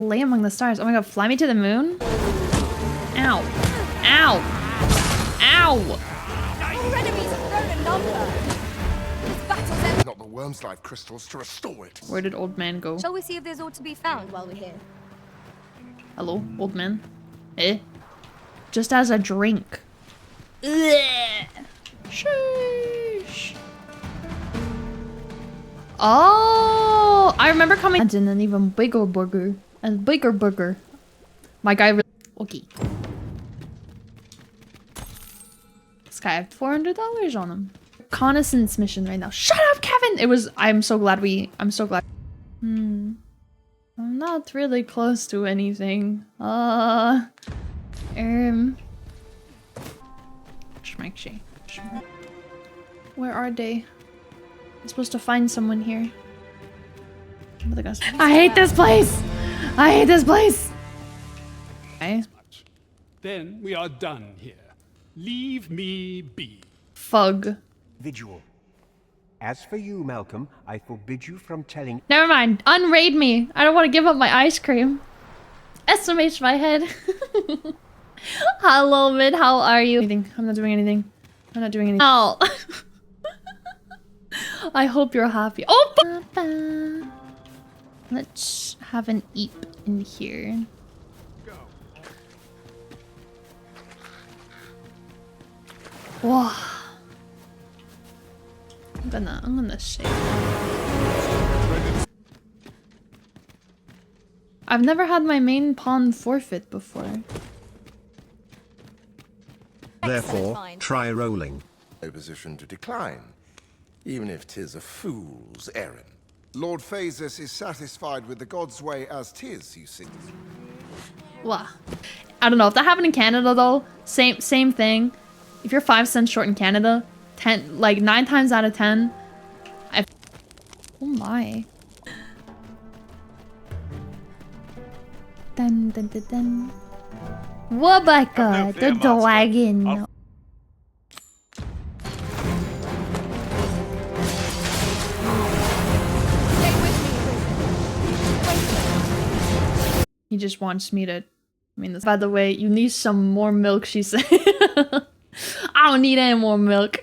Lay among the stars. Oh my god, fly me to the moon? Ow. Ow. Ow! Our enemies have grown in number. This battle's ended. Not the worm's life crystals to restore it. Where did old man go? Shall we see if there's aught to be found while we're here? Hello, old man? Eh? Just as a drink. Ugh. Sheesh. Oh, I remember coming in an even bigger burger. A bigger burger. My guy really okay. This guy had $400 on him. Reconnaissance mission right now. Shut up, Kevin! It was I'm so glad. I'm not really close to anything. Schmexy. Where are they? I'm supposed to find someone here. I hate this place! I hate this place! Okay. Then we are done here. Leave me be. Fug. Vigil. As for you, Malcolm, I forbid you from telling. Never mind. Unraid me. I don't want to give up my ice cream. Estimate my head. Hello, Mid. How are you? I'm not doing anything. I'm not doing anything. Oh. I hope you're happy. Oh! Let's have an eep in here. Wow. I'm gonna shake. I've never had my main pawn forfeit before. Therefore, try rolling. No position to decline, even if 'tis a fool's errand. Lord Phasis is satisfied with the god's way as 'tis, you see. Wow. I don't know if that happened in Canada though. Same thing. If you're 5 cents short in Canada, 9 times out of 10, oh my. Dun dun dun dun. Wabaka, the dragon. He just wants me to. I mean, by the way, you need some more milk, she said. I don't need any more milk.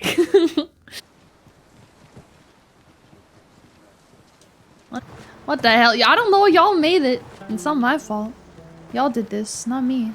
What the hell? I don't know. Y'all made it. It's not my fault. Y'all did this, not me.